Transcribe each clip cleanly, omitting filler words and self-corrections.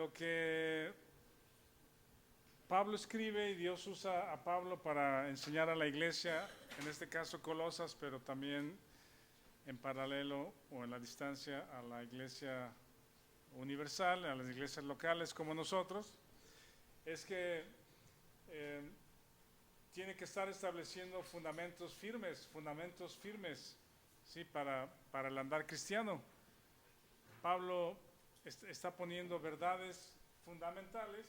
lo que Pablo escribe y Dios usa a Pablo para enseñar a la iglesia, en este caso Colosas, pero también en paralelo o en la distancia a la iglesia universal, a las iglesias locales como nosotros, es que eh, tiene que estar estableciendo fundamentos firmes, ¿sí? Para el andar cristiano. Pablo está poniendo verdades fundamentales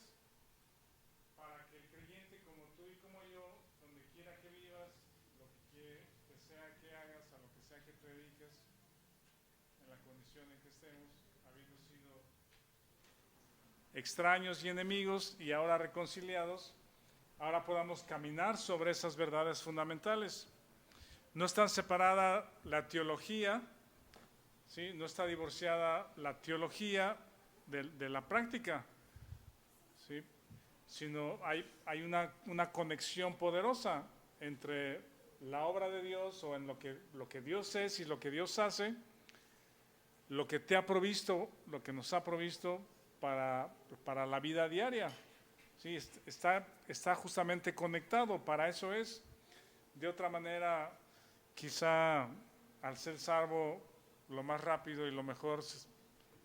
para que el creyente como tú y como yo, donde quiera que vivas, lo que sea que hagas, a lo que sea que te dediques, en la condición en que estemos, habiendo sido extraños y enemigos y ahora reconciliados, ahora podamos caminar sobre esas verdades fundamentales. No está separada la teología, ¿sí? No está divorciada la teología de la práctica, ¿sí? Sino hay una conexión poderosa entre la obra de Dios o en lo que Dios es y lo que Dios hace, lo que te ha provisto, lo que nos ha provisto para la vida diaria. Sí, está justamente conectado, para eso es. De otra manera, quizá al ser salvo, lo más rápido y lo mejor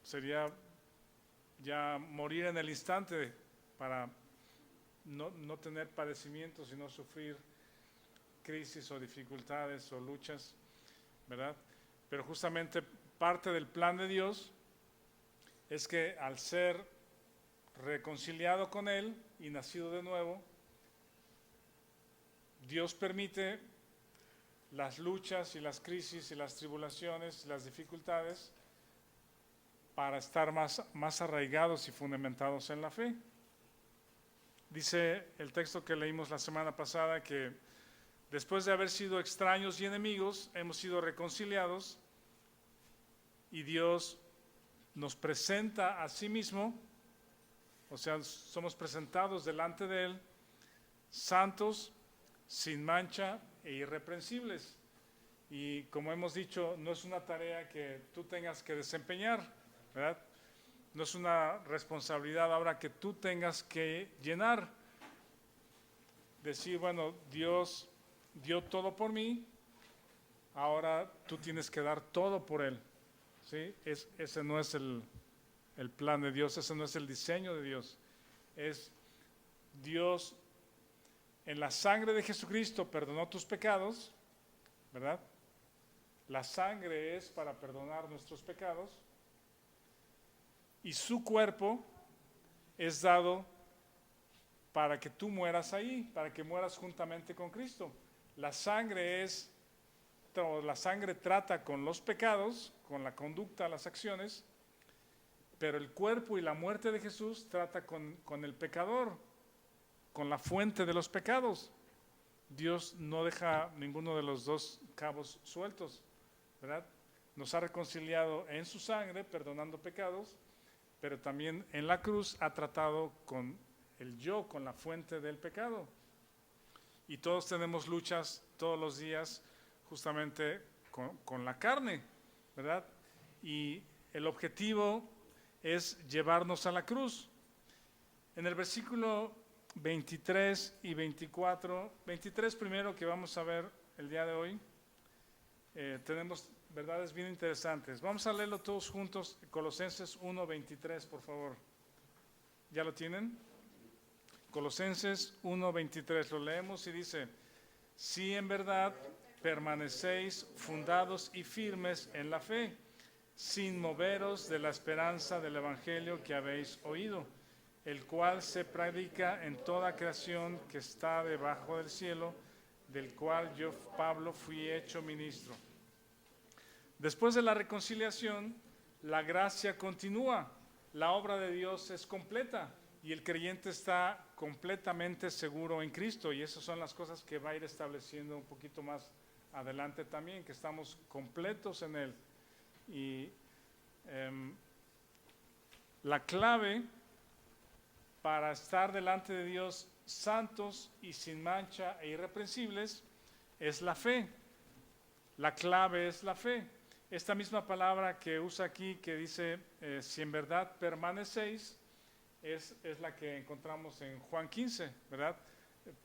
sería ya morir en el instante para no tener padecimientos y no sufrir crisis o dificultades o luchas, ¿verdad? Pero justamente parte del plan de Dios es que al ser reconciliado con Él y nacido de nuevo, Dios permite las luchas y las crisis y las tribulaciones y las dificultades para estar más arraigados y fundamentados en la fe. Dice el texto que leímos la semana pasada que después de haber sido extraños y enemigos, hemos sido reconciliados y Dios nos presenta a sí mismo, o sea, somos presentados delante de Él, santos, sin mancha e irreprensibles. Y como hemos dicho, no es una tarea que tú tengas que desempeñar, ¿verdad? No es una responsabilidad ahora que tú tengas que llenar. Decir, bueno, Dios dio todo por mí, ahora tú tienes que dar todo por Él, ¿sí? Ese no es el plan de Dios, ese no es el diseño de Dios. Es Dios en la sangre de Jesucristo perdonó tus pecados, ¿verdad? La sangre es para perdonar nuestros pecados y su cuerpo es dado para que tú mueras ahí, para que mueras juntamente con Cristo. La sangre trata con los pecados, con la conducta, las acciones, pero el cuerpo y la muerte de Jesús trata con el pecador, con la fuente de los pecados. Dios no deja ninguno de los dos cabos sueltos, ¿verdad? Nos ha reconciliado en su sangre, perdonando pecados, pero también en la cruz ha tratado con el yo, con la fuente del pecado. Y todos tenemos luchas todos los días justamente con la carne, ¿verdad? Y el objetivo es llevarnos a la cruz. En el versículo 23 y 24, 23 primero que vamos a ver el día de hoy, tenemos verdades bien interesantes. Vamos a leerlo todos juntos, Colosenses 1, 23, por favor. ¿Ya lo tienen? Colosenses 1, 23, lo leemos y dice: si en verdad permanecéis fundados y firmes en la fe, sin moveros de la esperanza del Evangelio que habéis oído, el cual se predica en toda creación que está debajo del cielo, del cual yo, Pablo, fui hecho ministro. Después de la reconciliación, la gracia continúa, la obra de Dios es completa y el creyente está completamente seguro en Cristo, y esas son las cosas que va a ir estableciendo un poquito más adelante también, que estamos completos en Él. Y la clave para estar delante de Dios santos y sin mancha e irreprensibles es la fe. La clave es la fe. Esta misma palabra que usa aquí, que dice si en verdad permanecéis, es la que encontramos en Juan 15, ¿verdad?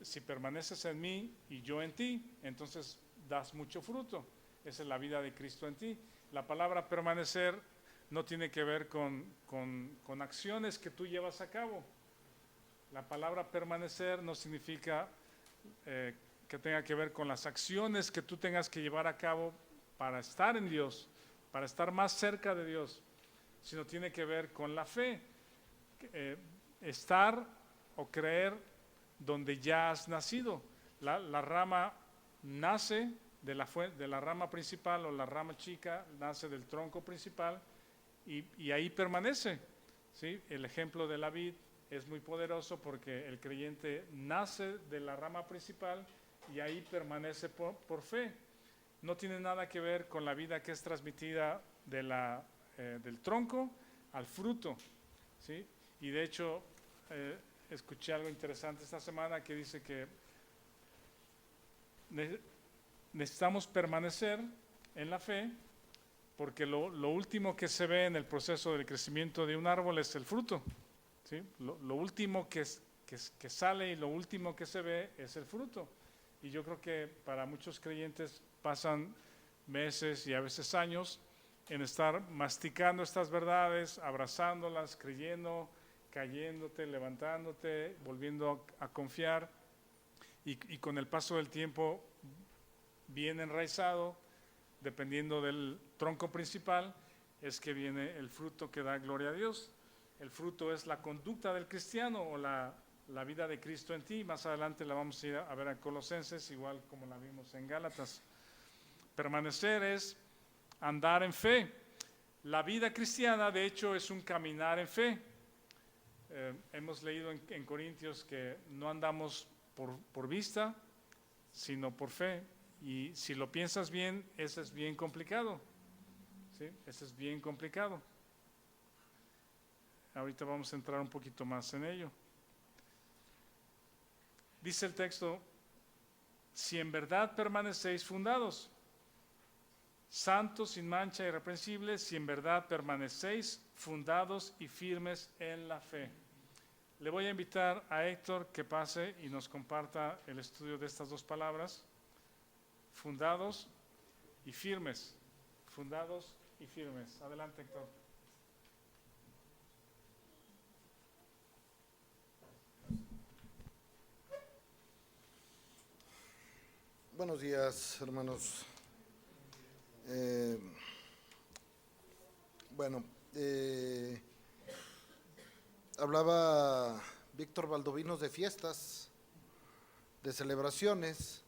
Si permaneces en mí y yo en ti, entonces das mucho fruto. Esa es la vida de Cristo en ti. La palabra permanecer no tiene que ver con acciones que tú llevas a cabo. La palabra permanecer no significa que tenga que ver con las acciones que tú tengas que llevar a cabo para estar en Dios, para estar más cerca de Dios, sino tiene que ver con la fe. Estar o creer donde ya has nacido. La rama nace de la rama principal, o la rama chica nace del tronco principal y ahí permanece, ¿sí? El ejemplo de la vid es muy poderoso porque el creyente nace de la rama principal y ahí permanece por fe. No tiene nada que ver con la vida que es transmitida del tronco al fruto, ¿sí? Y de hecho, escuché algo interesante esta semana que dice que necesitamos permanecer en la fe porque lo último que se ve en el proceso del crecimiento de un árbol es el fruto, ¿sí? Lo último que sale y lo último que se ve es el fruto. Y yo creo que para muchos creyentes pasan meses y a veces años en estar masticando estas verdades, abrazándolas, creyendo, cayéndote, levantándote, volviendo a confiar, y con el paso del tiempo bien enraizado, dependiendo del tronco principal, es que viene el fruto que da gloria a Dios. El fruto es la conducta del cristiano o la vida de Cristo en ti. Más adelante la vamos a ir a ver en Colosenses, igual como la vimos en Gálatas. Permanecer es andar en fe. La vida cristiana, de hecho, es un caminar en fe. Hemos leído en Corintios que no andamos por vista, sino por fe. Y si lo piensas bien, eso es bien complicado, ¿sí? Eso es bien complicado. Ahorita vamos a entrar un poquito más en ello. Dice el texto, si en verdad permanecéis fundados, santos, sin mancha, irreprensibles, si en verdad permanecéis fundados y firmes en la fe. Le voy a invitar a Héctor que pase y nos comparta el estudio de estas dos palabras, fundados y firmes. Fundados y firmes. Adelante, Héctor. Buenos días, hermanos. Hablaba Víctor Valdovinos de fiestas, de celebraciones,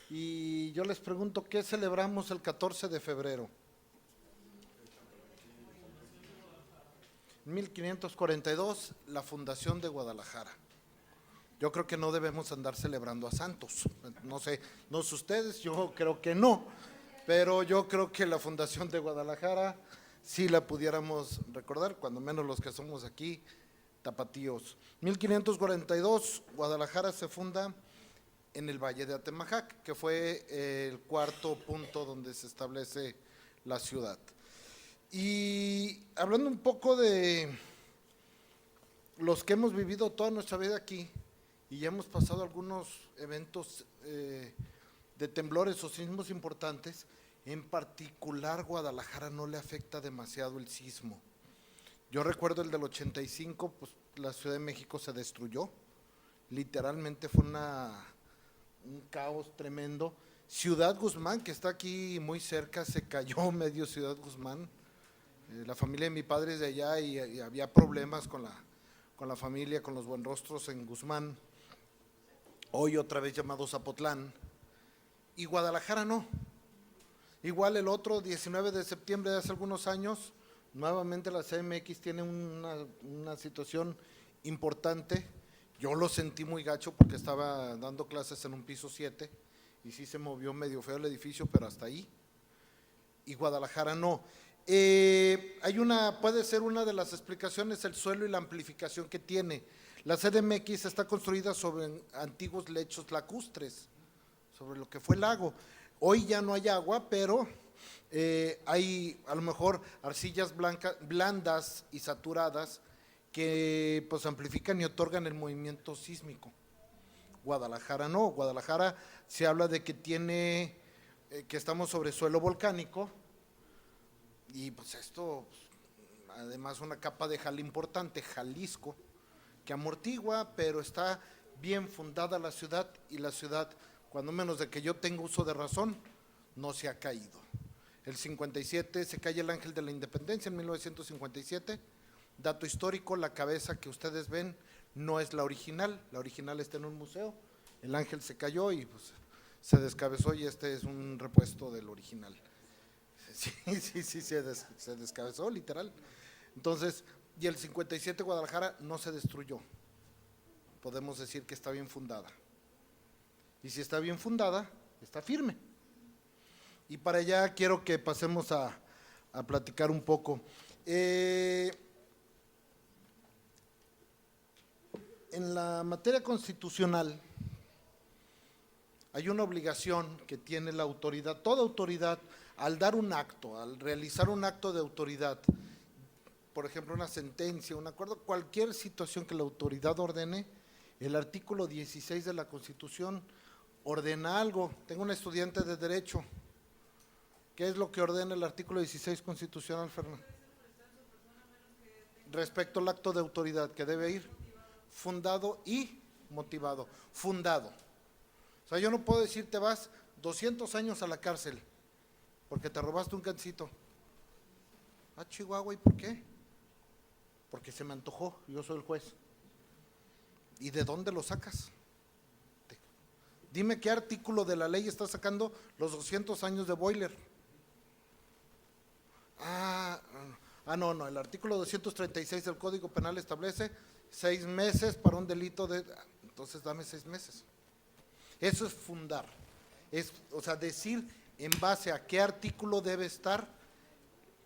y yo les pregunto, ¿qué celebramos el 14 de febrero? En 1542, la fundación de Guadalajara. Yo creo que no debemos andar celebrando a santos, no sé ustedes, yo creo que no, pero yo creo que la fundación de Guadalajara sí la pudiéramos recordar, cuando menos los que somos aquí, tapatíos. 1542, Guadalajara se funda en el Valle de Atemajac, que fue el cuarto punto donde se establece la ciudad. Y hablando un poco de los que hemos vivido toda nuestra vida aquí, y ya hemos pasado algunos eventos de temblores o sismos importantes, en particular Guadalajara no le afecta demasiado el sismo. Yo recuerdo el del 85, pues la Ciudad de México se destruyó, literalmente fue un caos tremendo. Ciudad Guzmán, que está aquí muy cerca, se cayó medio Ciudad Guzmán. La familia de mi padre es de allá y había problemas con la familia, con los Buenrostros en Guzmán, hoy otra vez llamado Zapotlán, y Guadalajara no. Igual el otro 19 de septiembre de hace algunos años, nuevamente la CMX tiene una situación importante. Yo lo sentí muy gacho porque estaba dando clases en un piso 7 y sí se movió medio feo el edificio, pero hasta ahí. Y Guadalajara no. Puede ser una de las explicaciones el suelo y la amplificación que tiene. La CDMX está construida sobre antiguos lechos lacustres, sobre lo que fue el lago. Hoy ya no hay agua, pero hay a lo mejor arcillas blandas y saturadas que pues amplifican y otorgan el movimiento sísmico. Guadalajara no, Guadalajara se habla de que tiene, que estamos sobre suelo volcánico, y pues esto, además una capa de jal importante, Jalisco, que amortigua, pero está bien fundada la ciudad, y la ciudad, cuando menos de que yo tenga uso de razón, no se ha caído. El 57 se cae el Ángel de la Independencia en 1957. Dato histórico, la cabeza que ustedes ven no es la original está en un museo. El ángel se cayó y pues se descabezó, y este es un repuesto del original. Sí, se descabezó literal. Entonces, y el 57 Guadalajara no se destruyó. Podemos decir que está bien fundada. Y si está bien fundada, está firme. Y para allá quiero que pasemos a platicar un poco. En la materia constitucional hay una obligación que tiene la autoridad, toda autoridad, al dar un acto, al realizar un acto de autoridad, por ejemplo una sentencia, un acuerdo, cualquier situación que la autoridad ordene, el artículo 16 de la Constitución ordena algo. Tengo un estudiante de Derecho. ¿Qué es lo que ordena el artículo 16 constitucional, Fernando? Respecto al acto de autoridad, que debe ir fundado y motivado. Fundado. O sea, yo no puedo decir te vas 200 años a la cárcel porque te robaste un cancito. Ah, Chihuahua, ¿y por qué? Porque se me antojó, yo soy el juez. ¿Y de dónde lo sacas? Dime qué artículo de la ley está sacando los 200 años de boiler. No, el artículo 236 del Código Penal establece 6 meses para un delito de… Entonces dame 6 meses. Eso es fundar. O sea, decir en base a qué artículo debe estar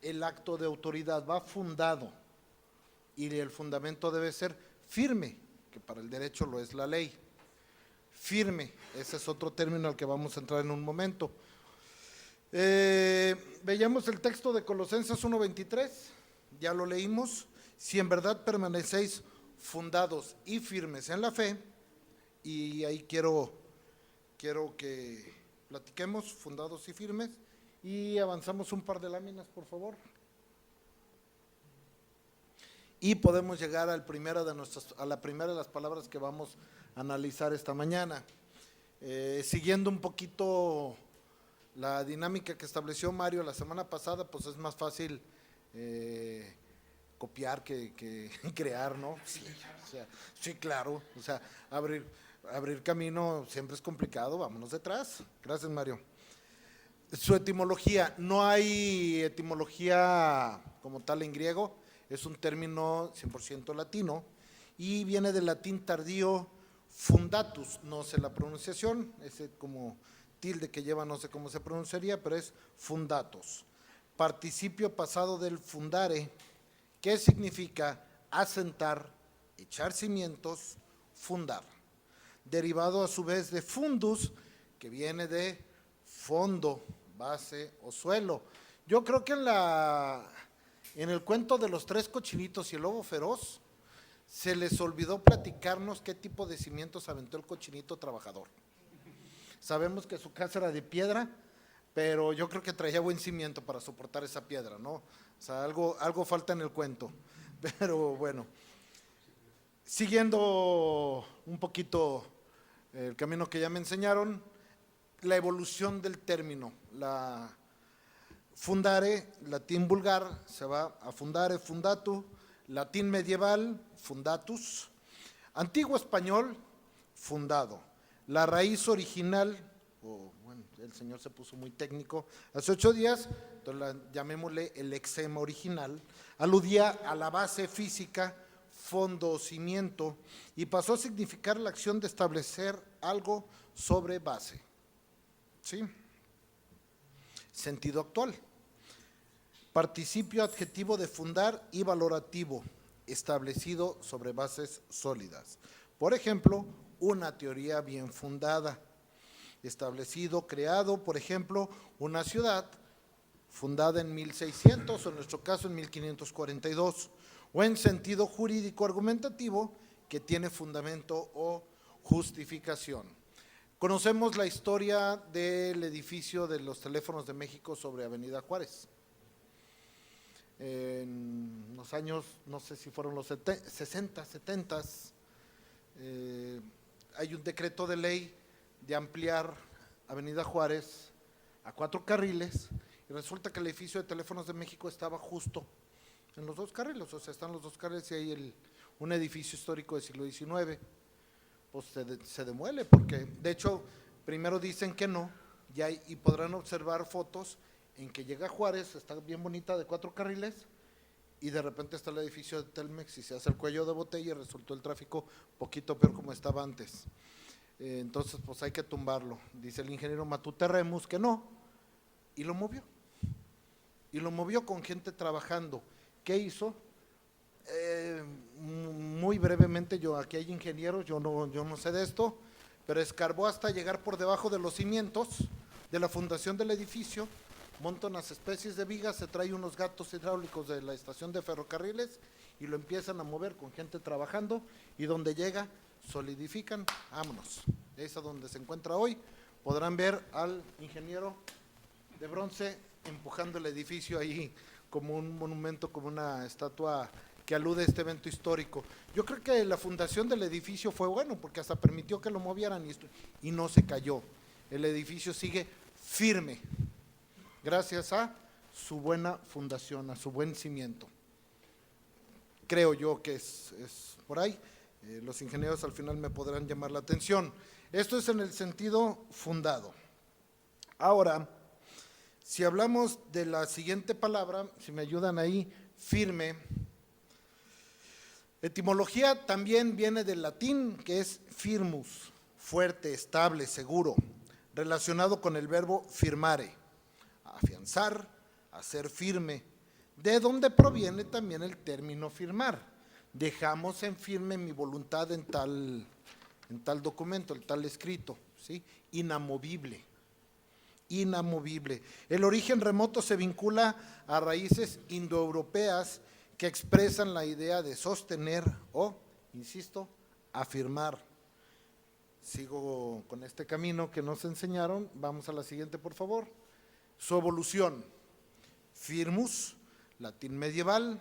el acto de autoridad. Va fundado. Y el fundamento debe ser firme, que para el derecho lo es la ley. Firme, ese es otro término al que vamos a entrar en un momento. Veíamos el texto de Colosenses 1:23, ya lo leímos. Si en verdad permanecéis fundados y firmes en la fe, y ahí quiero que platiquemos, fundados y firmes, y avanzamos un par de láminas, por favor. Y podemos llegar a la primera de las palabras que vamos a analizar esta mañana. Siguiendo un poquito la dinámica que estableció Mario la semana pasada, pues es más fácil copiar que crear, ¿no? Sí, claro. O sea, abrir camino siempre es complicado, vámonos detrás. Gracias, Mario. Su etimología, no hay etimología como tal en griego, es un término 100% latino y viene del latín tardío fundatus, no sé la pronunciación, ese como tilde que lleva no sé cómo se pronunciaría, pero es fundatus. Participio pasado del fundare, que significa asentar, echar cimientos, fundar. Derivado a su vez de fundus, que viene de fondo, base o suelo. Yo creo que en el cuento de los 3 cochinitos y el lobo feroz, se les olvidó platicarnos qué tipo de cimientos aventó el cochinito trabajador. Sabemos que su casa era de piedra, pero yo creo que traía buen cimiento para soportar esa piedra, ¿no? O sea, algo falta en el cuento. Pero bueno, siguiendo un poquito el camino que ya me enseñaron, la evolución del término, la fundare, latín vulgar, se va a fundare, fundatu, latín medieval, fundatus, antiguo español, fundado. La raíz original, bueno, el señor se puso muy técnico, hace 8 días, entonces llamémosle el lexema original, aludía a la base física, fondo o cimiento, y pasó a significar la acción de establecer algo sobre base. ¿Sí? Sentido actual. Participio adjetivo de fundar y valorativo, establecido sobre bases sólidas. Por ejemplo, una teoría bien fundada, establecido, creado, por ejemplo, una ciudad fundada en 1600 o en nuestro caso en 1542, o en sentido jurídico argumentativo que tiene fundamento o justificación. Conocemos la historia del edificio de los Teléfonos de México sobre Avenida Juárez. En los años, no sé si fueron los 60, 70, hay un decreto de ley de ampliar Avenida Juárez a 4 carriles, y resulta que el edificio de Teléfonos de México estaba justo en los 2 carriles, o sea, están los 2 carriles y hay un edificio histórico del siglo XIX, pues se demuele, porque de hecho primero dicen que no, y podrán observar fotos en que llega Juárez, está bien bonita, de 4 carriles, y de repente está el edificio de Telmex y se hace el cuello de botella y resultó el tráfico poquito peor como estaba antes. Entonces pues hay que tumbarlo. Dice el ingeniero Matute Remus que no, y lo movió. Y lo movió con gente trabajando. ¿Qué hizo? Muy brevemente, aquí hay ingenieros, yo no sé de esto, pero escarbó hasta llegar por debajo de los cimientos de la fundación del edificio, monta unas especies de vigas, se trae unos gatos hidráulicos de la estación de ferrocarriles y lo empiezan a mover con gente trabajando, y donde llega, solidifican, vámonos. Es a donde se encuentra hoy. Podrán ver al ingeniero de bronce empujando el edificio ahí como un monumento, como una estatua que alude a este evento histórico. Yo creo que la fundación del edificio fue bueno, porque hasta permitió que lo movieran y no se cayó. El edificio sigue firme, gracias a su buena fundación, a su buen cimiento. Creo yo que es por ahí. Los ingenieros al final me podrán llamar la atención. Esto es en el sentido fundado. Ahora, si hablamos de la siguiente palabra, si me ayudan ahí, firme. Etimología también viene del latín, que es firmus, fuerte, estable, seguro, relacionado con el verbo firmare, afianzar, hacer firme, de donde proviene también el término firmar. Dejamos en firme mi voluntad en tal documento, en tal escrito, ¿sí? Inamovible. Inamovible. El origen remoto se vincula a raíces indoeuropeas que expresan la idea de sostener o, insisto, afirmar. Sigo con este camino que nos enseñaron. Vamos a la siguiente, por favor. Su evolución. Firmus, latín medieval.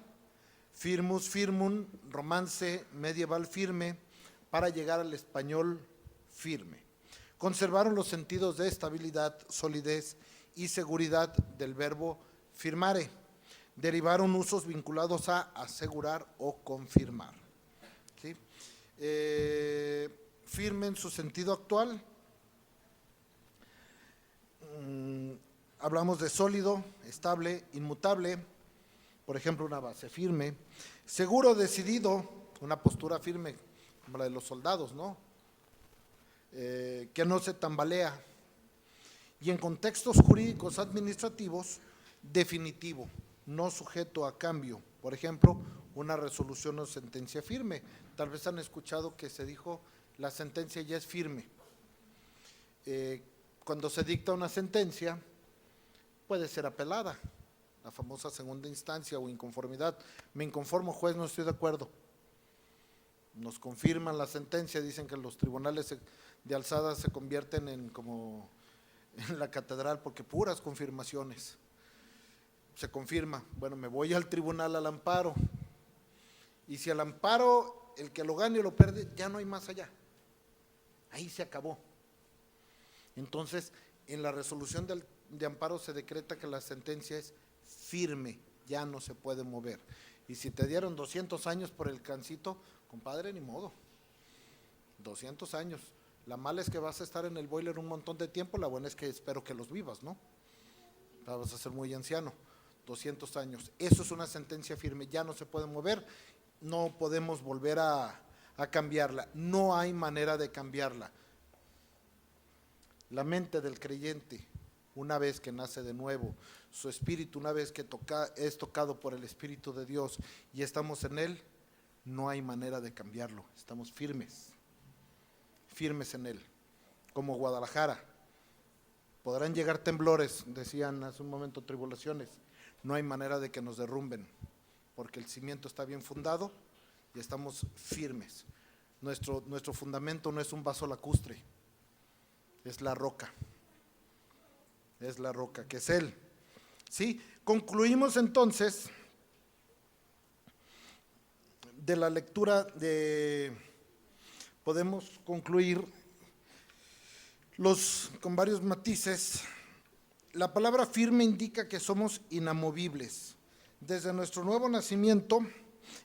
Firmus, firmum, romance medieval firme, para llegar al español firme. Conservaron los sentidos de estabilidad, solidez y seguridad del verbo firmare. Derivaron usos vinculados a asegurar o confirmar. ¿Sí? Firme en su sentido actual. Hablamos de sólido, estable, inmutable. Por ejemplo, una base firme. Seguro, decidido, una postura firme, como la de los soldados, ¿no? Que no se tambalea. Y en contextos jurídicos administrativos, definitivo, no sujeto a cambio. Por ejemplo, una resolución o sentencia firme. Tal vez han escuchado que se dijo, la sentencia ya es firme. Cuando se dicta una sentencia, puede ser apelada, la famosa segunda instancia o inconformidad. Me inconformo, juez, no estoy de acuerdo. Nos confirman la sentencia, dicen que los tribunales de alzada se convierten como en la catedral, porque puras confirmaciones. Se confirma, bueno, me voy al tribunal al amparo, y si al amparo el que lo gane o lo pierde, ya no hay más allá, ahí se acabó. Entonces, en la resolución de amparo se decreta que la sentencia es firme, ya no se puede mover. Y si te dieron 200 años por el cancito, compadre, ni modo, 200 años. La mala es que vas a estar en el boiler un montón de tiempo, la buena es que espero que los vivas, ¿no? Vas a ser muy anciano, 200 años. Eso es una sentencia firme, ya no se puede mover, no podemos volver a cambiarla, no hay manera de cambiarla. La mente del creyente, una vez que nace de nuevo, su espíritu, una vez que es tocado por el Espíritu de Dios y estamos en Él, no hay manera de cambiarlo, estamos firmes en Él, como Guadalajara. Podrán llegar temblores, decían hace un momento, tribulaciones. No hay manera de que nos derrumben, porque el cimiento está bien fundado y estamos firmes. Nuestro fundamento no es un vaso lacustre, es la roca. Es la roca, que es Él. ¿Sí? Concluimos entonces de la lectura podemos concluir con varios matices. La palabra firme indica que somos inamovibles. Desde nuestro nuevo nacimiento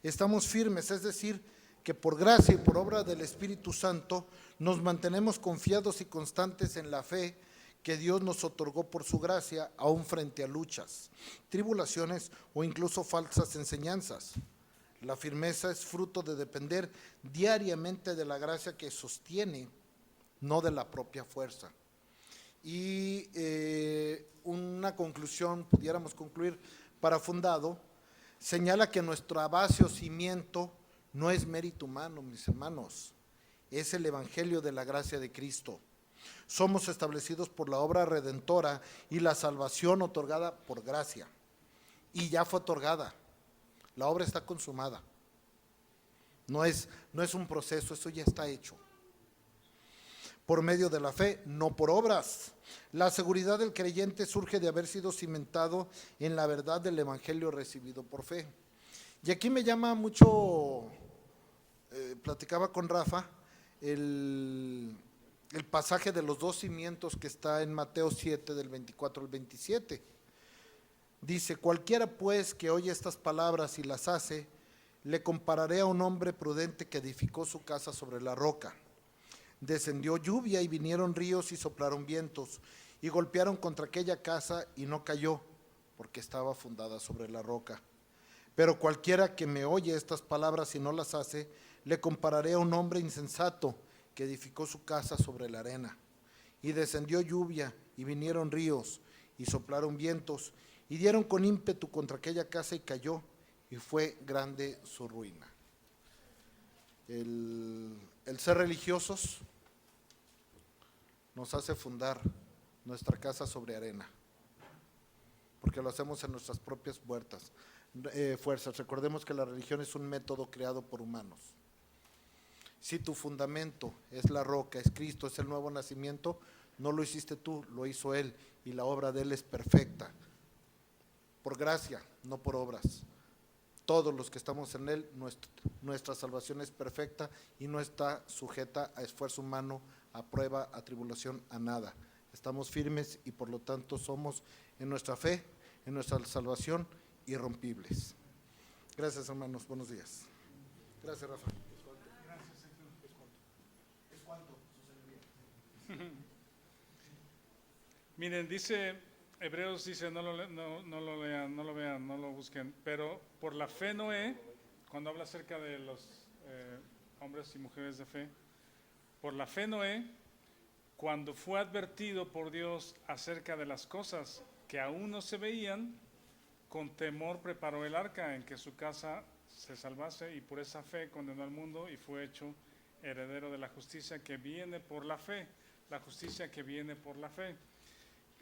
estamos firmes, es decir, que por gracia y por obra del Espíritu Santo nos mantenemos confiados y constantes en la fe que Dios nos otorgó por su gracia, aún frente a luchas, tribulaciones o incluso falsas enseñanzas. La firmeza es fruto de depender diariamente de la gracia que sostiene, no de la propia fuerza. Y una conclusión, pudiéramos concluir para fundado, señala que nuestra base o cimiento no es mérito humano, mis hermanos, es el evangelio de la gracia de Cristo. Somos establecidos por la obra redentora y la salvación otorgada por gracia. Y ya fue otorgada. La obra está consumada. No es un proceso, eso ya está hecho. Por medio de la fe, no por obras. La seguridad del creyente surge de haber sido cimentado en la verdad del evangelio recibido por fe. Y aquí me llama mucho, platicaba con Rafa, el pasaje de los dos cimientos que está en Mateo 7, del 24 al 27. Dice: cualquiera pues que oye estas palabras y las hace, le compararé a un hombre prudente que edificó su casa sobre la roca. Descendió lluvia y vinieron ríos y soplaron vientos y golpearon contra aquella casa y no cayó, porque estaba fundada sobre la roca. Pero cualquiera que me oye estas palabras y no las hace, le compararé a un hombre insensato que edificó su casa sobre la arena. Y descendió lluvia y vinieron ríos y soplaron vientos y dieron con ímpetu contra aquella casa y cayó, y fue grande su ruina. El ser religiosos nos hace fundar nuestra casa sobre arena, porque lo hacemos en nuestras propias fuerzas. Recordemos que la religión es un método creado por humanos. Si tu fundamento es la roca, es Cristo, es el nuevo nacimiento, no lo hiciste tú, lo hizo Él, y la obra de Él es perfecta, por gracia, no por obras. Todos los que estamos en Él, nuestra salvación es perfecta y no está sujeta a esfuerzo humano, a prueba, a tribulación, a nada. Estamos firmes y por lo tanto somos en nuestra fe, en nuestra salvación, irrompibles. Gracias, hermanos, buenos días. Gracias, Rafa. Miren, dice Hebreos, dice, no lo lean, no lo vean, no lo busquen, pero por la fe Noé, cuando habla acerca de los hombres y mujeres de fe, por la fe Noé, cuando fue advertido por Dios acerca de las cosas que aún no se veían, con temor preparó el arca en que su casa se salvase, y por esa fe condenó al mundo y fue hecho heredero de la justicia que viene por la fe, la justicia que viene por la fe.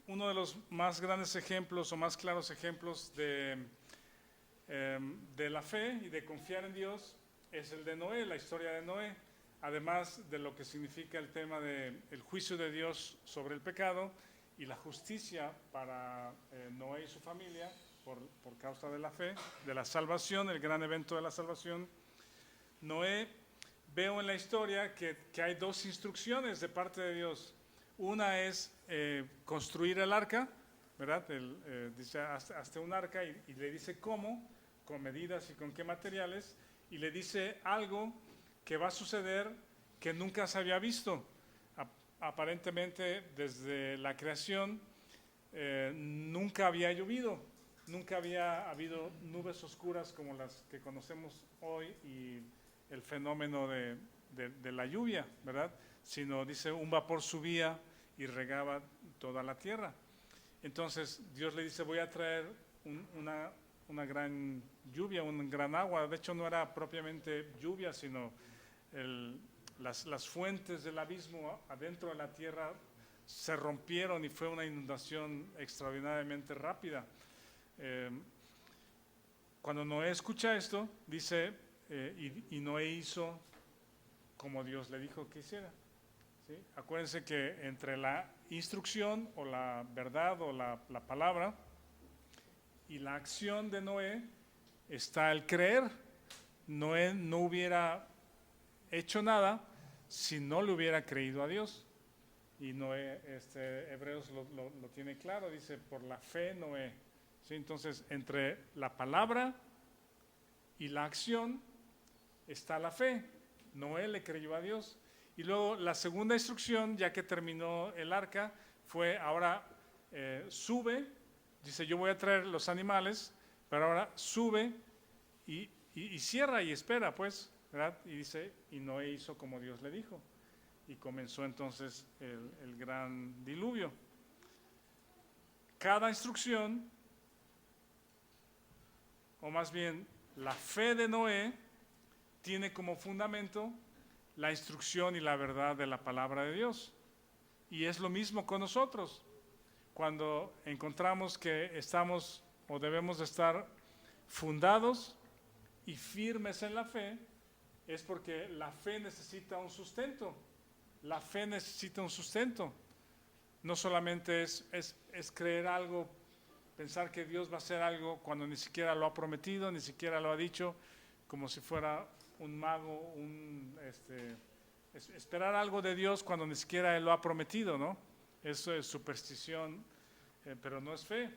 Uno de los más grandes ejemplos o más claros ejemplos de la fe y de confiar en Dios es el de Noé, la historia de Noé, además de lo que significa el tema del juicio de Dios sobre el pecado y la justicia para Noé y su familia por causa de la fe, de la salvación, el gran evento de la salvación. Noé, veo en la historia que hay dos instrucciones de parte de Dios. Una es construir el arca, ¿verdad? Dice, hazte un arca y le dice cómo, con medidas y con qué materiales, y le dice algo que va a suceder que nunca se había visto. Aparentemente, desde la creación, nunca había llovido, nunca había habido nubes oscuras como las que conocemos hoy y el fenómeno de la lluvia, ¿verdad? Sino, dice, un vapor subía y regaba toda la tierra. Entonces Dios le dice, voy a traer una gran lluvia, un gran agua. De hecho no era propiamente lluvia, sino las fuentes del abismo adentro de la tierra se rompieron y fue una inundación extraordinariamente rápida. Cuando Noé escucha esto, dice, y Noé hizo como Dios le dijo que hiciera. ¿Sí? Acuérdense que entre la instrucción o la verdad o la palabra y la acción de Noé está el creer. Noé no hubiera hecho nada si no le hubiera creído a Dios. Y Noé, Hebreos lo tiene claro, dice, por la fe Noé. ¿Sí? Entonces, entre la palabra y la acción está la fe. Noé le creyó a Dios. Y luego la segunda instrucción, ya que terminó el arca, fue ahora sube, dice yo voy a traer los animales, pero ahora sube y cierra y espera, pues, ¿verdad? Y dice, y Noé hizo como Dios le dijo. Y comenzó entonces el gran diluvio. Cada instrucción, o más bien la fe de Noé, tiene como fundamento la instrucción y la verdad de la palabra de Dios. Y es lo mismo con nosotros. Cuando encontramos que estamos o debemos de estar fundados y firmes en la fe, es porque la fe necesita un sustento. La fe necesita un sustento. No solamente es creer algo, pensar que Dios va a hacer algo cuando ni siquiera lo ha prometido, ni siquiera lo ha dicho, como si fuera un mago, esperar algo de Dios cuando ni siquiera Él lo ha prometido, ¿no? Eso es superstición, pero no es fe.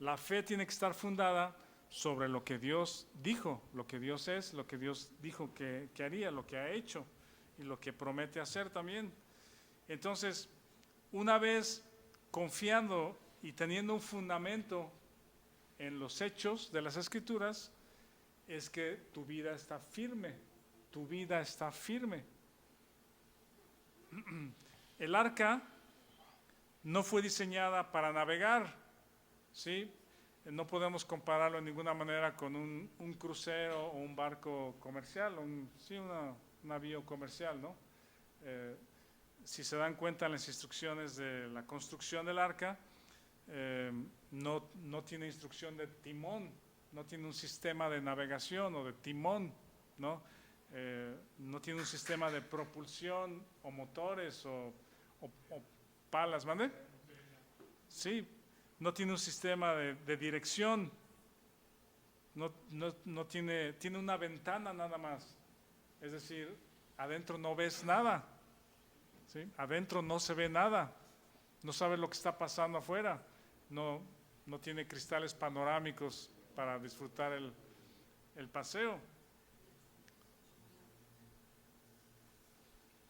La fe tiene que estar fundada sobre lo que Dios dijo, lo que Dios es, lo que Dios dijo que haría, lo que ha hecho y lo que promete hacer también. Entonces, una vez confiando y teniendo un fundamento en los hechos de las Escrituras, es que tu vida está firme, tu vida está firme. El arca no fue diseñada para navegar, ¿sí? No podemos compararlo de ninguna manera con un crucero o un barco comercial, un navío comercial, ¿no? Si se dan cuenta en las instrucciones de la construcción del arca, no tiene instrucción de timón, no tiene un sistema de navegación o de timón, ¿no? No tiene un sistema de propulsión o motores o palas, ¿vale? Sí, no tiene un sistema de dirección, no tiene una ventana nada más, es decir, adentro no ves nada, ¿sí? Adentro no se ve nada, no sabes lo que está pasando afuera, no tiene cristales panorámicos para disfrutar el paseo.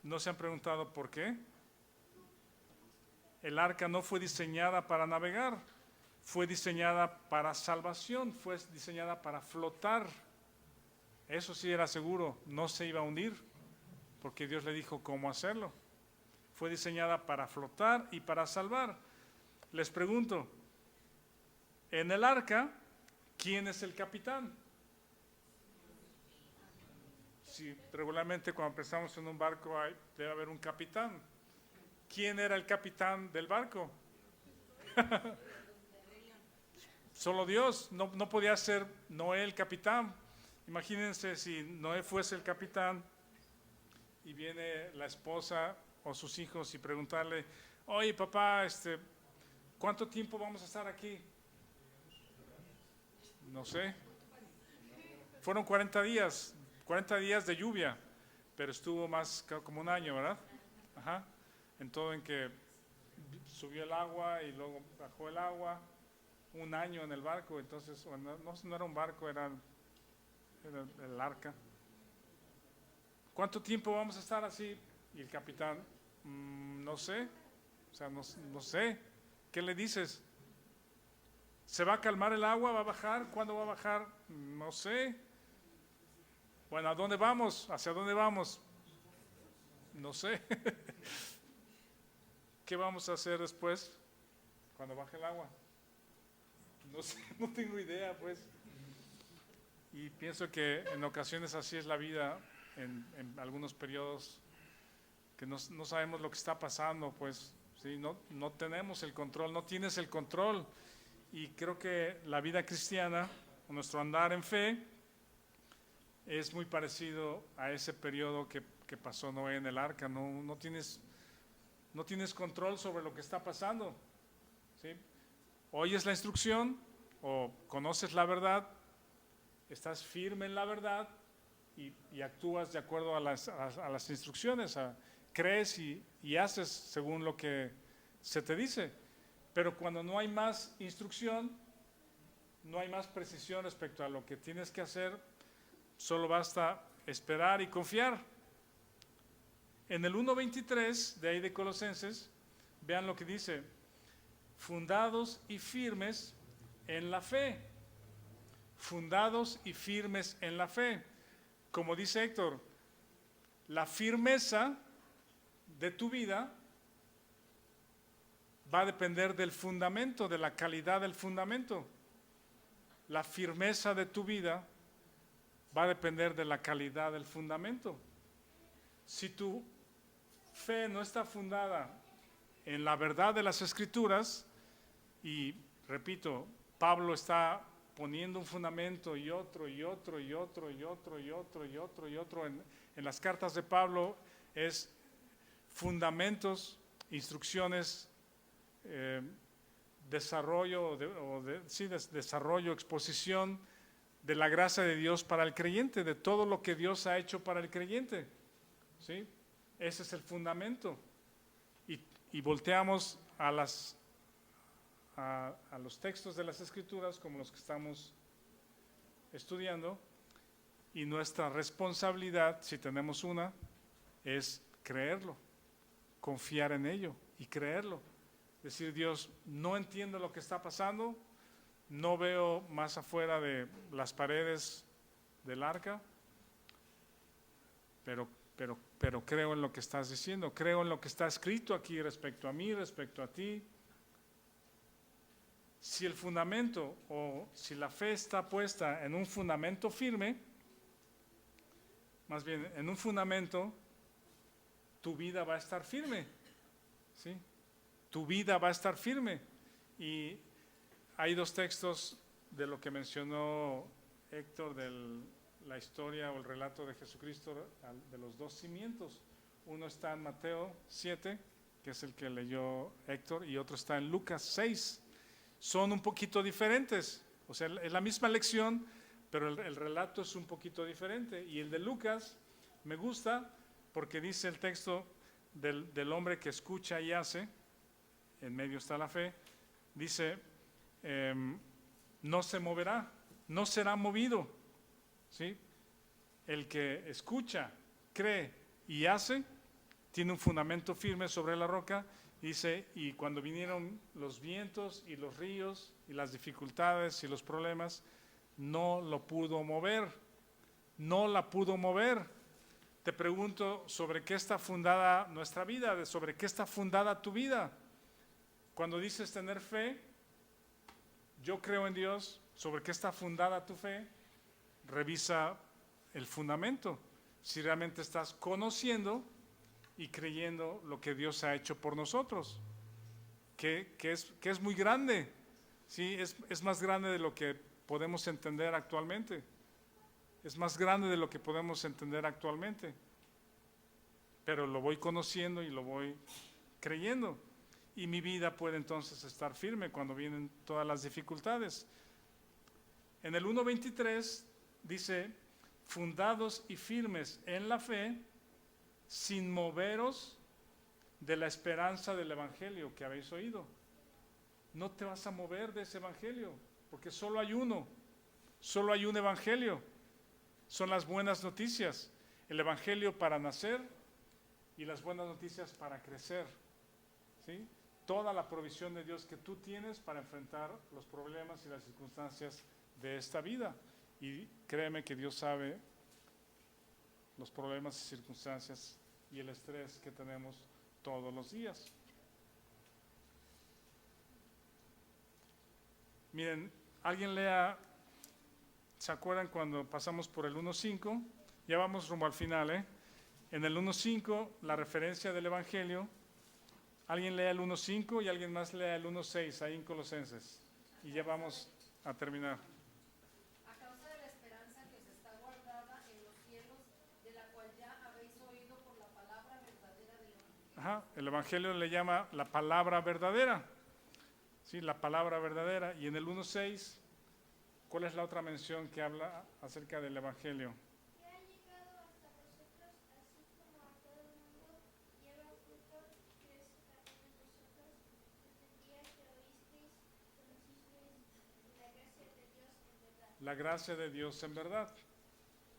¿No se han preguntado por qué? El arca no fue diseñada para navegar, fue diseñada para salvación, fue diseñada para flotar. Eso sí era seguro, no se iba a hundir, porque Dios le dijo cómo hacerlo. Fue diseñada para flotar y para salvar. Les pregunto, en el arca, ¿quién es el capitán? Si regularmente cuando pensamos en un barco debe haber un capitán. ¿Quién era el capitán del barco? Solo Dios, no podía ser Noé el capitán. Imagínense si Noé fuese el capitán y viene la esposa o sus hijos y preguntarle, oye papá, ¿cuánto tiempo vamos a estar aquí? No sé. Fueron 40 días de lluvia, pero estuvo más como un año, ¿verdad? Ajá. En todo en que subió el agua y luego bajó el agua, un año en el barco, entonces no era un barco, era el arca. ¿Cuánto tiempo vamos a estar así? Y el capitán, no sé, o sea, no sé, ¿qué le dices? ¿Se va a calmar el agua? ¿Va a bajar? ¿Cuándo va a bajar? No sé. Bueno, ¿a dónde vamos? ¿Hacia dónde vamos? No sé. ¿Qué vamos a hacer después cuando baje el agua? No sé, no tengo idea, pues. Y pienso que en ocasiones así es la vida en algunos periodos que no sabemos lo que está pasando, pues ¿sí? No tenemos el control, no tienes el control. Y creo que la vida cristiana, nuestro andar en fe, es muy parecido a ese periodo que pasó Noé en el arca. No tienes control sobre lo que está pasando, ¿sí? Oyes la instrucción o conoces la verdad, estás firme en la verdad y actúas de acuerdo a las instrucciones, crees y haces según lo que se te dice. Pero cuando no hay más instrucción, no hay más precisión respecto a lo que tienes que hacer, solo basta esperar y confiar. En el 1:23 de ahí de Colosenses, vean lo que dice: fundados y firmes en la fe. Fundados y firmes en la fe. Como dice Héctor, la firmeza de tu vida va a depender del fundamento, de la calidad del fundamento. La firmeza de tu vida va a depender de la calidad del fundamento. Si tu fe no está fundada en la verdad de las Escrituras, y repito, Pablo está poniendo un fundamento y otro, y otro, y otro, y otro, y otro, y otro, y otro. En las cartas de Pablo es fundamentos, instrucciones, desarrollo, desarrollo, exposición de la gracia de Dios para el creyente, de todo lo que Dios ha hecho para el creyente, ¿sí? Ese es el fundamento. Y volteamos a los textos de las Escrituras como los que estamos estudiando, y nuestra responsabilidad, si tenemos una, es creerlo, confiar en ello y creerlo. Decir: Dios, no entiendo lo que está pasando, no veo más afuera de las paredes del arca, pero creo en lo que estás diciendo, creo en lo que está escrito aquí respecto a mí, respecto a ti. Si el fundamento o si la fe está puesta en un fundamento firme, más bien en un fundamento, tu vida va a estar firme, ¿sí? Tu vida va a estar firme. Y hay dos textos de lo que mencionó Héctor, de la historia o el relato de Jesucristo, de los dos cimientos. Uno está en Mateo 7, que es el que leyó Héctor, y otro está en Lucas 6. Son un poquito diferentes, o sea, es la misma lección, pero el relato es un poquito diferente. Y el de Lucas me gusta porque dice el texto del hombre que escucha y hace, en medio está la fe, dice: no se moverá, no será movido, ¿sí? El que escucha, cree y hace, tiene un fundamento firme sobre la roca. Dice: y cuando vinieron los vientos y los ríos y las dificultades y los problemas, no lo pudo mover, no la pudo mover. Te pregunto, ¿sobre qué está fundada nuestra vida? ¿Sobre qué está fundada tu vida? Cuando dices tener fe, yo creo en Dios, ¿sobre qué está fundada tu fe? Revisa el fundamento, si realmente estás conociendo y creyendo lo que Dios ha hecho por nosotros, que es muy grande, ¿sí? Es más grande de lo que podemos entender actualmente, es más grande de lo que podemos entender actualmente, pero lo voy conociendo y lo voy creyendo, y mi vida puede entonces estar firme cuando vienen todas las dificultades. En el 1:23 dice: fundados y firmes en la fe, sin moveros de la esperanza del evangelio que habéis oído. No te vas a mover de ese evangelio, porque solo hay uno, solo hay un evangelio. Son las buenas noticias, el evangelio para nacer y las buenas noticias para crecer, ¿sí? Toda la provisión de Dios que tú tienes para enfrentar los problemas y las circunstancias de esta vida. Y créeme que Dios sabe los problemas y circunstancias y el estrés que tenemos todos los días. Miren, alguien lea, ¿se acuerdan cuando pasamos por el 1:5? Ya vamos rumbo al final, En el 1.5, la referencia del Evangelio. Alguien lea el 1.5 y alguien más lea el 1.6 ahí en Colosenses. Y ya vamos a terminar. A causa de la esperanza que os está guardada en los cielos, de la cual ya habéis oído por la palabra verdadera del Evangelio. Ajá, el Evangelio le llama la palabra verdadera. Sí, la palabra verdadera. Y en el 1.6, ¿cuál es la otra mención que habla acerca del Evangelio? Que ha llegado hasta vosotros, así como a todo el mundo, lleva fruto, crezca en vosotros, desde el día que oísteis, conocisteis la gracia de Dios en verdad. La gracia de Dios en verdad.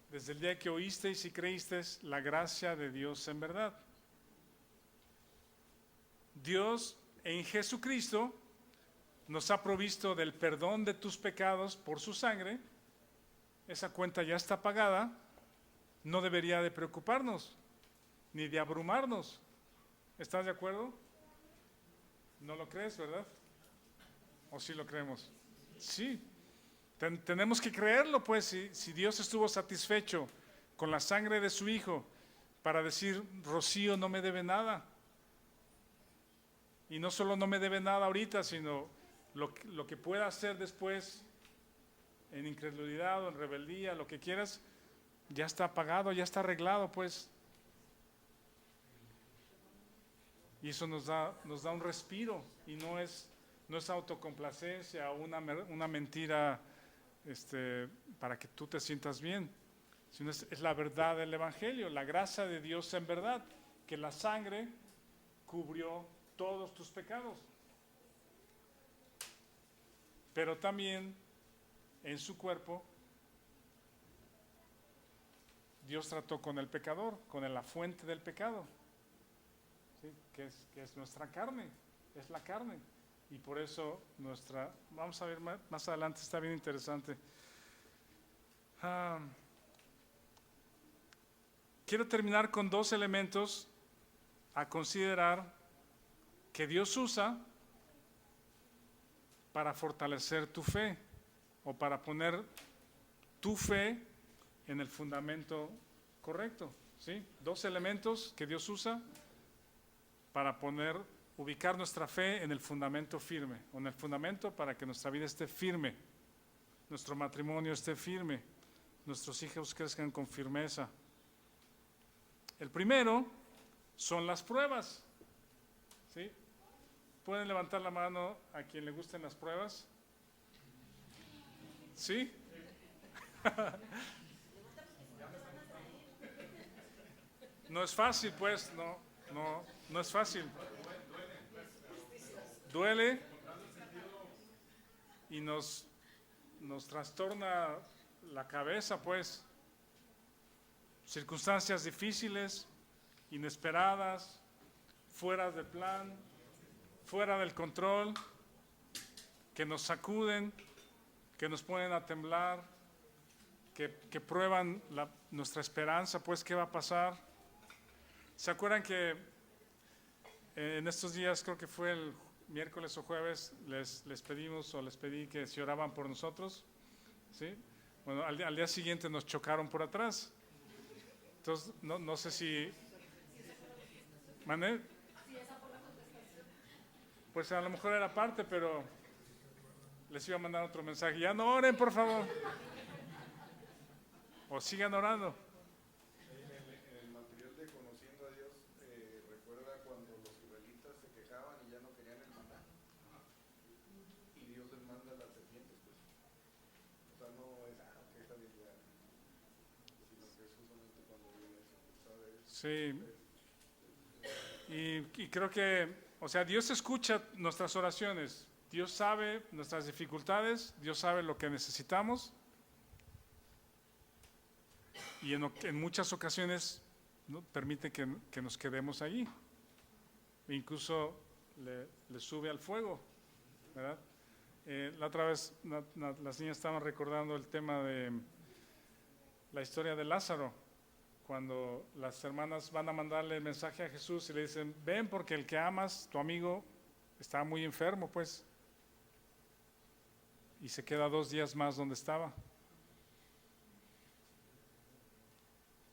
Desde el día que oísteis y creísteis, la gracia de Dios en verdad. Dios en Jesucristo nos ha provisto del perdón de tus pecados por su sangre. Esa cuenta ya está pagada. No debería de preocuparnos ni de abrumarnos. ¿Estás de acuerdo? ¿No lo crees, verdad? ¿O sí lo creemos? Sí. Tenemos que creerlo, pues, si Dios estuvo satisfecho con la sangre de su Hijo para decir, Rocío no me debe nada. Y no solo no me debe nada ahorita, sino lo que pueda hacer después en incredulidad o en rebeldía, lo que quieras, ya está pagado, ya está arreglado, pues. Y eso nos da un respiro y no es autocomplacencia o una mentira para que tú te sientas bien, sino es la verdad del Evangelio, la gracia de Dios en verdad, que la sangre cubrió todos tus pecados. Pero también en su cuerpo Dios trató con el pecador, con la fuente del pecado, ¿sí? que es nuestra carne, es la carne. Y por eso vamos a ver más adelante, está bien interesante. Quiero terminar con dos elementos a considerar que Dios usa para fortalecer tu fe o para poner tu fe en el fundamento correcto, ¿sí? Dos elementos que Dios usa para ubicar nuestra fe en el fundamento firme, o en el fundamento para que nuestra vida esté firme, nuestro matrimonio esté firme, nuestros hijos crezcan con firmeza. El primero son las pruebas, ¿sí? ¿Pueden levantar la mano a quien le gusten las pruebas? ¿Sí? No es fácil, pues, no es fácil. Duele y nos trastorna la cabeza, pues. Circunstancias difíciles, inesperadas, fuera de plan, fuera del control, que nos sacuden, que nos ponen a temblar, que prueban nuestra esperanza, pues, ¿qué va a pasar? ¿Se acuerdan que en estos días, creo que fue el miércoles o jueves, les pedí que se oraban por nosotros? ¿Sí? Bueno, al día siguiente nos chocaron por atrás. Entonces, no sé si... ¿Mané? Pues a lo mejor era parte, pero les iba a mandar otro mensaje. Ya no oren, por favor. O sigan orando. En el material de Conociendo a Dios, recuerda cuando los israelitas se quejaban y ya no querían el maná. Y Dios les manda las serpientes, pues. O sea, no es queja de ya, sino que es justamente cuando viene eso, ¿sabes? Sí. Y creo que, o sea, Dios escucha nuestras oraciones. Dios sabe nuestras dificultades, Dios sabe lo que necesitamos. Y en muchas ocasiones ¿no? permite que nos quedemos allí. E incluso le sube al fuego, ¿verdad? La otra vez las niñas estaban recordando el tema de la historia de Lázaro, cuando las hermanas van a mandarle el mensaje a Jesús y le dicen, ven porque el que amas, tu amigo, está muy enfermo, pues. Y se queda 2 días más donde estaba.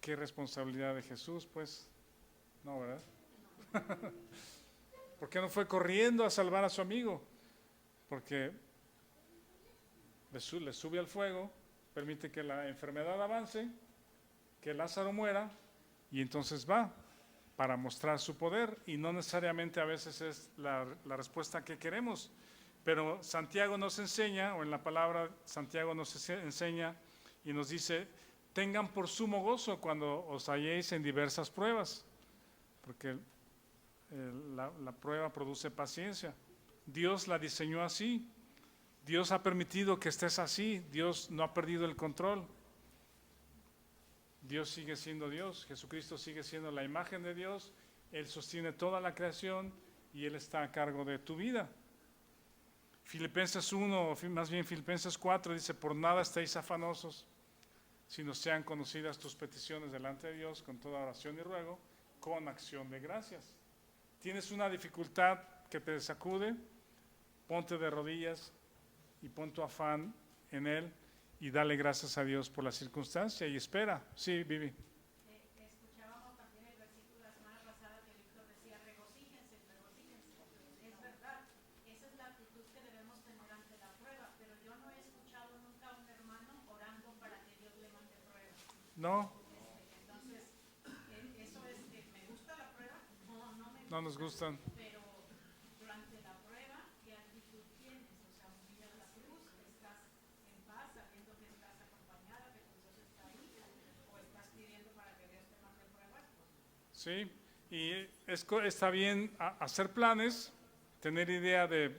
¿Qué responsabilidad de Jesús? Pues, no, ¿verdad? ¿Por qué no fue corriendo a salvar a su amigo? Porque le sube al fuego, permite que la enfermedad avance, que Lázaro muera, y entonces va para mostrar su poder, y no necesariamente a veces es la respuesta que queremos. Pero Santiago nos enseña, o en la palabra Santiago nos enseña y nos dice: tengan por sumo gozo cuando os halléis en diversas pruebas, porque la prueba produce paciencia. Dios la diseñó así, Dios ha permitido que estés así, Dios no ha perdido el control. Dios sigue siendo Dios, Jesucristo sigue siendo la imagen de Dios, Él sostiene toda la creación y Él está a cargo de tu vida. Filipenses 1, o más bien Filipenses 4 dice: por nada estéis afanosos, sino sean conocidas tus peticiones delante de Dios con toda oración y ruego, con acción de gracias. Tienes una dificultad que te sacude, ponte de rodillas y pon tu afán en Él y dale gracias a Dios por la circunstancia y espera. Sí, Vivi. Escuchábamos también el versículo la semana pasada que Víctor decía: regocíjense, regocíjense. Es verdad, esa es la actitud que debemos tener ante la prueba, pero yo no he escuchado nunca a un hermano orando para que Dios le mande pruebas. No, Entonces, eso es que me gusta la prueba, no me no nos gustan. pero durante la prueba, ¿qué actitud tienes? O sea, miras la cruz, estás en paz, sabiendo que estás acompañada, que tu Dios está ahí, o estás pidiendo para que Dios te mande pruebas. Sí, y está bien hacer planes, tener idea de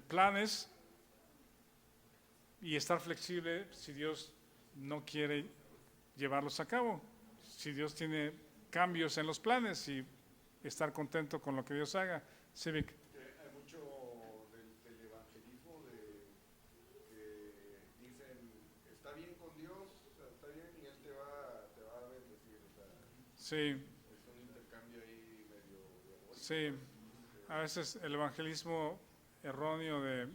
planes y estar flexible si Dios no quiere llevarlos a cabo. Si Dios tiene cambios en los planes y estar contento con lo que Dios haga. Civic. Hay mucho del evangelismo que dicen: está bien con Dios, o sea, está bien, y Él te va a bendecir. O sea, Sí, es un intercambio ahí medio diabólico. sí. A veces el evangelismo erróneo de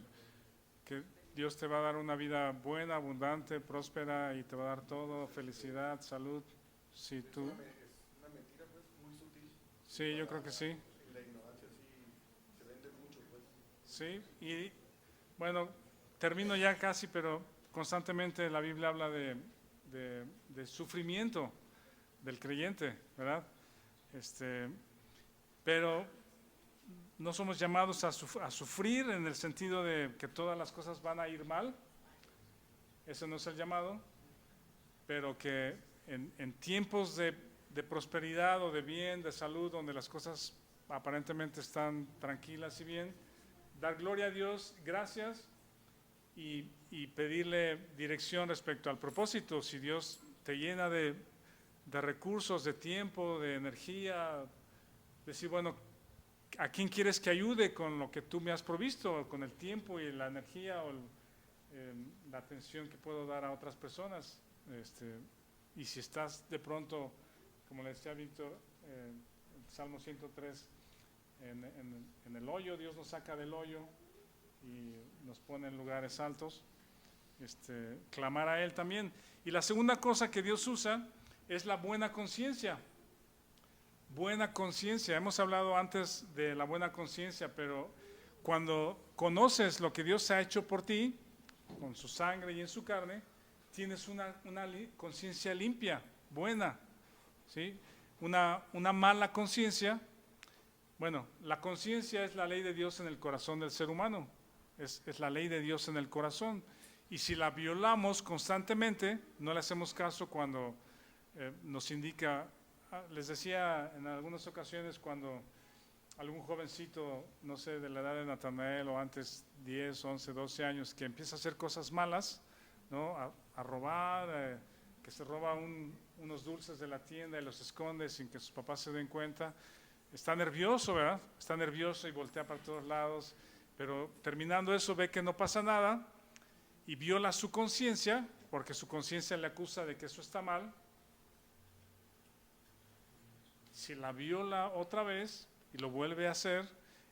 que Dios te va a dar una vida buena, abundante, próspera y te va a dar todo, felicidad, salud. Si tú, Es una mentira, pues, muy sutil. sí, yo creo que sí. Y la ignorancia sí se vende mucho, pues. Sí, y bueno, termino ya casi, pero constantemente la Biblia habla de sufrimiento del creyente, ¿verdad? Pero no somos llamados a sufrir en el sentido de que todas las cosas van a ir mal. Ese no es el llamado, pero que en tiempos de prosperidad o de bien, de salud, donde las cosas aparentemente están tranquilas y bien, dar gloria a Dios, gracias, y pedirle dirección respecto al propósito. Si Dios te llena de recursos, de tiempo, de energía, decir, bueno, ¿a quién quieres que ayude con lo que tú me has provisto, con el tiempo y la energía o la atención que puedo dar a otras personas? Y si estás de pronto, como le decía Víctor, el Salmo 103, en el hoyo, Dios nos saca del hoyo y nos pone en lugares altos, clamar a Él también. Y la segunda cosa que Dios usa es la buena conciencia. Buena conciencia, hemos hablado antes de la buena conciencia, pero cuando conoces lo que Dios ha hecho por ti, con su sangre y en su carne, tienes una conciencia limpia, buena, ¿sí? Una mala conciencia. Bueno, la conciencia es la ley de Dios en el corazón del ser humano, es la ley de Dios en el corazón, y si la violamos constantemente, no le hacemos caso cuando nos indica. Les decía en algunas ocasiones, cuando algún jovencito, no sé, de la edad de Natanael o antes 10, 11, 12 años, que empieza a hacer cosas malas, ¿no? A robar, que se roba unos dulces de la tienda y los esconde sin que sus papás se den cuenta, está nervioso, ¿verdad? Está nervioso y voltea para todos lados, pero terminando eso ve que no pasa nada y viola su conciencia, porque su conciencia le acusa de que eso está mal. Si la viola otra vez y lo vuelve a hacer,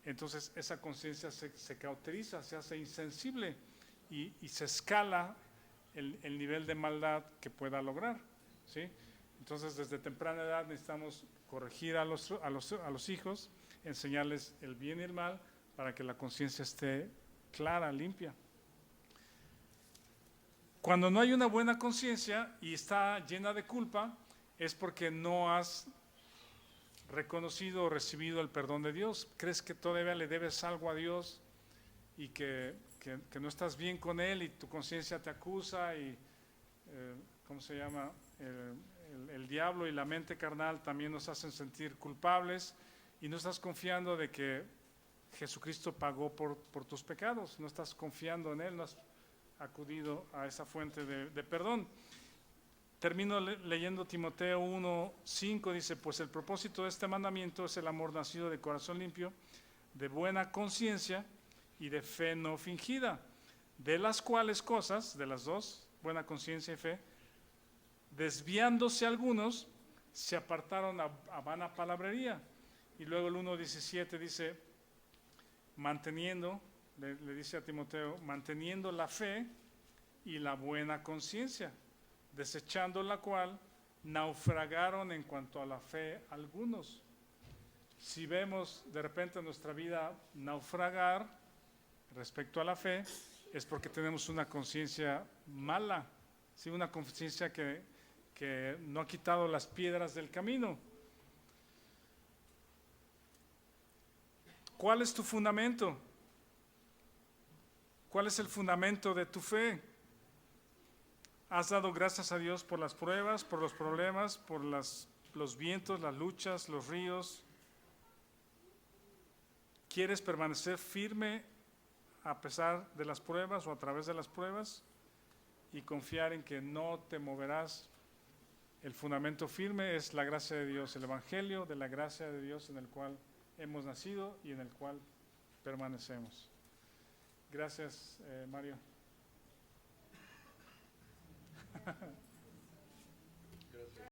entonces esa conciencia se cauteriza, se hace insensible y se escala el nivel de maldad que pueda lograr, ¿sí? Entonces, desde temprana edad necesitamos corregir a los hijos, enseñarles el bien y el mal para que la conciencia esté clara, limpia. Cuando no hay una buena conciencia y está llena de culpa, es porque no has reconocido o recibido el perdón de Dios. Crees que todavía le debes algo a Dios y que no estás bien con Él y tu conciencia te acusa y, ¿cómo se llama? El diablo y la mente carnal también nos hacen sentir culpables y no estás confiando de que Jesucristo pagó por tus pecados, no estás confiando en Él, no has acudido a esa fuente de perdón. Termino leyendo Timoteo 1:5, dice, pues el propósito de este mandamiento es el amor nacido de corazón limpio, de buena conciencia y de fe no fingida, de las cuales cosas, de las dos, buena conciencia y fe, desviándose algunos, se apartaron a vana palabrería. Y luego el 1:17 dice, manteniendo, le dice a Timoteo, manteniendo la fe y la buena conciencia, desechando la cual naufragaron en cuanto a la fe algunos. Si vemos de repente en nuestra vida naufragar respecto a la fe, es porque tenemos una conciencia mala, ¿sí? Una conciencia que no ha quitado las piedras del camino. ¿Cuál es tu fundamento? ¿Cuál es el fundamento de tu fe? ¿Has dado gracias a Dios por las pruebas, por los problemas, por los vientos, las luchas, los ríos? ¿Quieres permanecer firme a pesar de las pruebas o a través de las pruebas y confiar en que no te moverás? El fundamento firme es la gracia de Dios, el evangelio de la gracia de Dios en el cual hemos nacido y en el cual permanecemos. Gracias, Mario.